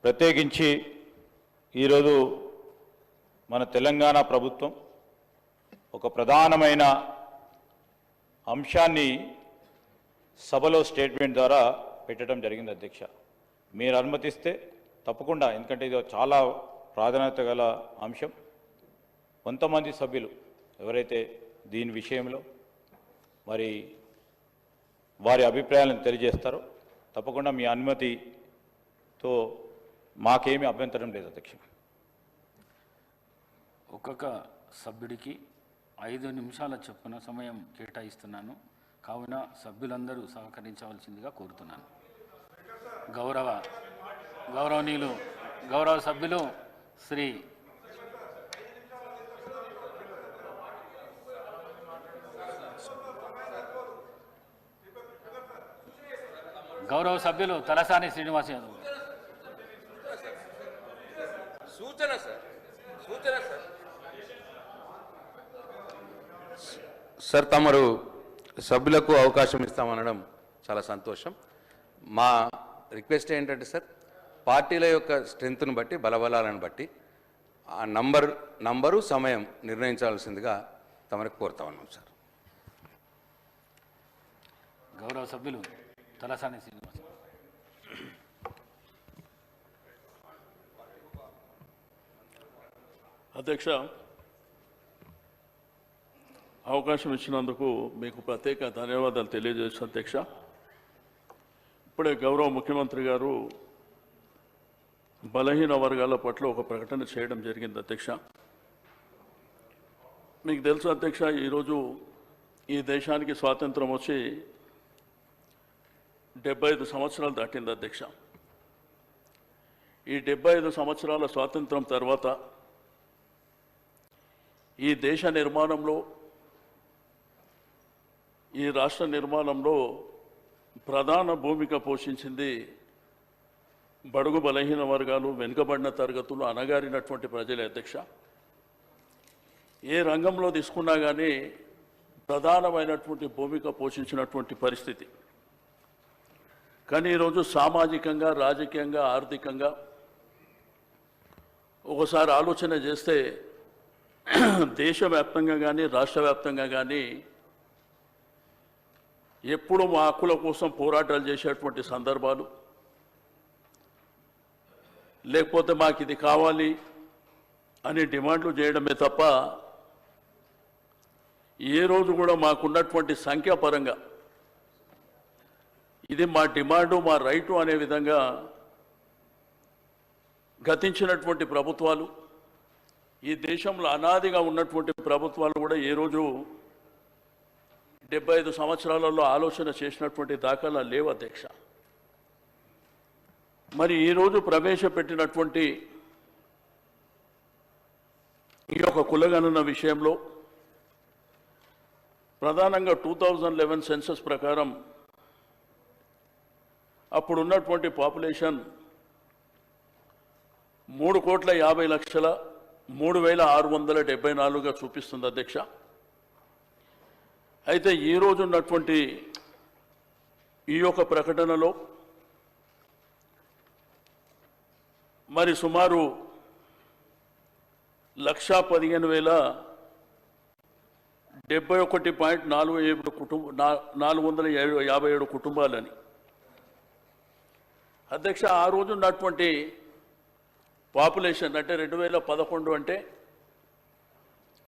ప్రత్యేకించి ఈరోజు మన తెలంగాణ ప్రభుత్వం ఒక ప్రధానమైన అంశాన్ని సభలో స్టేట్మెంట్ ద్వారా పెట్టడం జరిగింది అధ్యక్ష. మీరు అనుమతిస్తే తప్పకుండా, ఎందుకంటే ఇది చాలా ప్రాధాన్యత గల అంశం. కొంతమంది సభ్యులు ఎవరైతే దీని విషయంలో మరి వారి అభిప్రాయాలను తెలియజేస్తారో తప్పకుండా మీ అనుమతితో మాకేమీ అభ్యంతరం లేదు అధ్యక్ష. ఒక్కొక్క సభ్యుడికి 5 నిమిషాల చొప్పున సమయం కేటాయిస్తున్నాను. కావున సభ్యులందరూ సహకరించవలసిందిగా కోరుతున్నాను. గౌరవనీయులు గౌరవ సభ్యులు శ్రీ గౌరవ సభ్యులు తలసాని శ్రీనివాస్ యాదవ్. సూచన సార్, తమరు సభ్యులకు అవకాశం ఇస్తామనడం చాలా సంతోషం. మా రిక్వెస్ట్ ఏంటంటే సార్, పార్టీల యొక్క స్ట్రెంత్ను బట్టి, బలబలాలను బట్టి ఆ నంబరు సమయం నిర్ణయించాల్సిందిగా తమరికి కోరుతా ఉన్నాం సార్. గౌరవ సభ్యులు తలసాని శ్రీనివాస్. అధ్యక్ష, అవకాశం ఇచ్చినందుకు మీకు ప్రత్యేక ధన్యవాదాలు తెలియజేస్తాను అధ్యక్ష. ఇప్పుడే గౌరవ ముఖ్యమంత్రి గారు బలహీన వర్గాల పట్ల ఒక ప్రకటన చేయడం జరిగింది అధ్యక్ష. మీకు తెలుసు అధ్యక్ష, ఈరోజు ఈ దేశానికి స్వాతంత్రం వచ్చి 75 సంవత్సరాలు దాటింది అధ్యక్ష. ఈ 75 సంవత్సరాల స్వాతంత్రం తర్వాత ఈ దేశ నిర్మాణంలో, ఈ రాష్ట్ర నిర్మాణంలో ప్రధాన భూమిక పోషించింది బడుగు బలహీన వర్గాలు, వెనుకబడిన తరగతులు, అణగారినటువంటి ప్రజలే అధ్యక్ష. ఏ రంగంలో తీసుకున్నా కానీ ప్రధానమైనటువంటి భూమిక పోషించినటువంటి పరిస్థితి. కానీ ఈరోజు సామాజికంగా, రాజకీయంగా, ఆర్థికంగా ఒకసారి ఆలోచన చేస్తే దేశవ్యాప్తంగా కానీ, రాష్ట్ర వ్యాప్తంగా కానీ ఎప్పుడు మా హక్కుల కోసం పోరాటాలు చేసేటువంటి సందర్భాలు, లేకపోతే మాకు ఇది కావాలి అని డిమాండ్లు చేయడమే తప్ప ఏ రోజు కూడా మాకున్నటువంటి సంఖ్యాపరంగా ఇది మా డిమాండు, మా రైటు అనే విధంగా గతించినటువంటి ప్రభుత్వాలు, ఈ దేశంలో అనాదిగా ఉన్నటువంటి ప్రభుత్వాలు కూడా ఏ రోజు 75 సంవత్సరాలలో ఆలోచన చేసినటువంటి దాఖలా లేవు అధ్యక్ష. మరి ఈరోజు ప్రవేశపెట్టినటువంటి ఈ యొక్క కులగణన విషయంలో ప్రధానంగా 2011 సెన్సస్ ప్రకారం అప్పుడున్నటువంటి పాపులేషన్ 3,50,03,674గా చూపిస్తుంది అధ్యక్ష. అయితే ఈరోజు ఉన్నటువంటి ఈ యొక్క ప్రకటనలో మరి సుమారు 1,71.457 కుటుంబాలని అధ్యక్ష. ఆ రోజు ఉన్నటువంటి పాపులేషన్ అంటే 2011 అంటే